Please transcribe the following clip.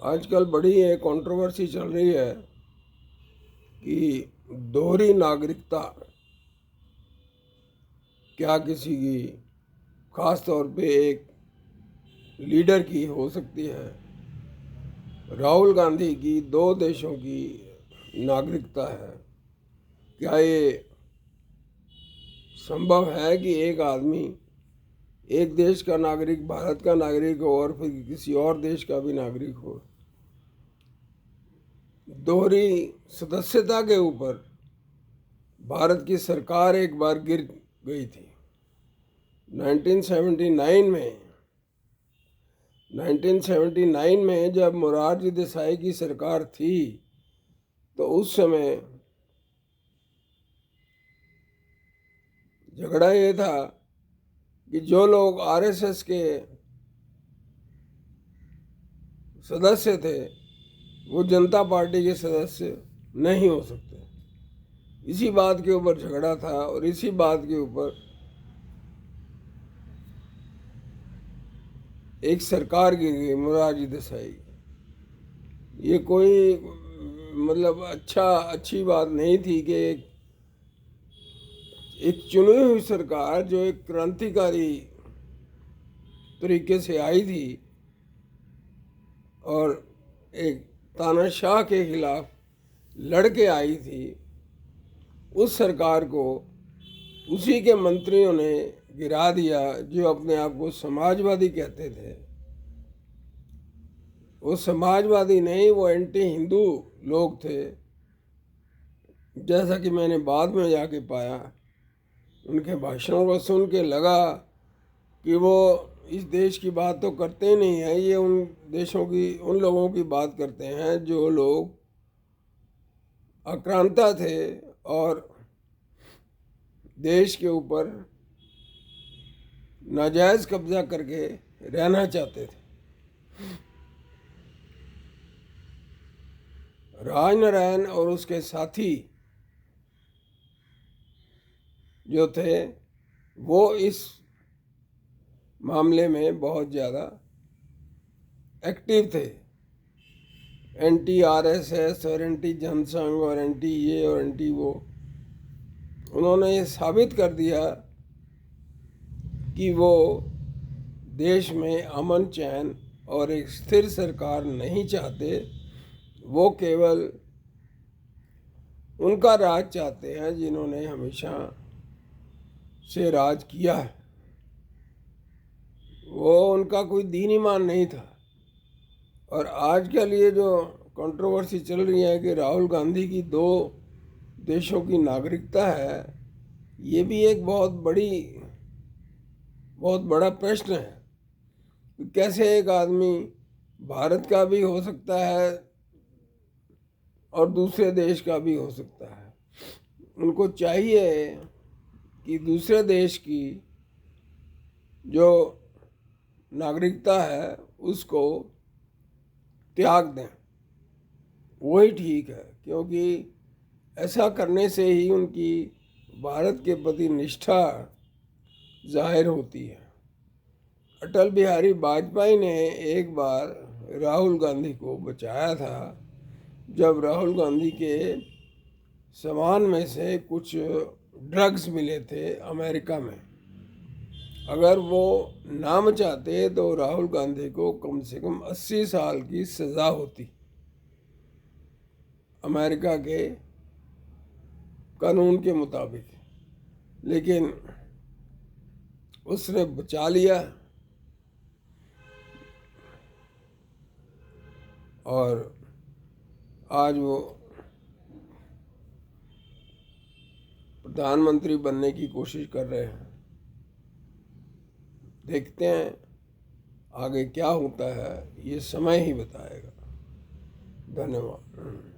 आजकल बड़ी एक कंट्रोवर्सी चल रही है कि दोहरी नागरिकता क्या किसी की खास तौर पे एक लीडर की हो सकती है। राहुल गांधी की 2 देशों की नागरिकता है। क्या ये संभव है कि एक आदमी एक देश का नागरिक, भारत का नागरिक हो और फिर किसी और देश का भी नागरिक हो? दोहरी सदस्यता के ऊपर भारत की सरकार एक बार गिर गई थी 1979 में जब मोरारजी देसाई की सरकार थी तो उस समय झगड़ा ये था कि जो लोग आरएसएस के सदस्य थे वो जनता पार्टी के सदस्य नहीं हो सकते। इसी बात के ऊपर झगड़ा था और इसी बात के ऊपर एक सरकार गिर गई मोरारजी देसाई। ये कोई मतलब अच्छी बात नहीं थी कि एक चुनी हुई सरकार जो एक क्रांतिकारी तरीके से आई थी और एक तानाशाह के खिलाफ लड़के आई थी, उस सरकार को उसी के मंत्रियों ने गिरा दिया जो अपने आप को समाजवादी कहते थे। वो समाजवादी नहीं, वो एंटी हिंदू लोग थे। जैसा कि मैंने बाद में जाके पाया, उनके भाषणों को सुन के लगा कि वो इस देश की बात तो करते ही नहीं हैं, ये उन देशों की, उन लोगों की बात करते हैं जो लोग आक्रांता थे और देश के ऊपर नाजायज़ कब्जा करके रहना चाहते थे। राजनारायण और उसके साथी जो थे वो इस मामले में बहुत ज़्यादा एक्टिव थे। एंटी आरएसएस और एंटी जनसंघ और एंटी ये और एंटी वो। उन्होंने ये साबित कर दिया कि वो देश में अमन चैन और एक स्थिर सरकार नहीं चाहते, वो केवल उनका राज चाहते हैं जिन्होंने हमेशा से राज किया है। वो उनका कोई दीन ईमान नहीं था। और आजकल ये जो कंट्रोवर्सी चल रही है कि राहुल गांधी की 2 देशों की नागरिकता है, ये भी एक बहुत बड़ा प्रश्न है। कैसे एक आदमी भारत का भी हो सकता है और दूसरे देश का भी हो सकता है? उनको चाहिए कि दूसरे देश की जो नागरिकता है उसको त्याग दें, वही ठीक है, क्योंकि ऐसा करने से ही उनकी भारत के प्रति निष्ठा जाहिर होती है। अटल बिहारी वाजपेयी ने एक बार राहुल गांधी को बचाया था जब राहुल गांधी के सामान में से कुछ ड्रग्स मिले थे अमेरिका में। अगर वो ना बचाते तो राहुल गांधी को कम से कम 80 साल की सज़ा होती अमेरिका के कानून के मुताबिक। लेकिन उसने बचा लिया और आज वो प्रधानमंत्री बनने की कोशिश कर रहे हैं। देखते हैं आगे क्या होता है, ये समय ही बताएगा। धन्यवाद।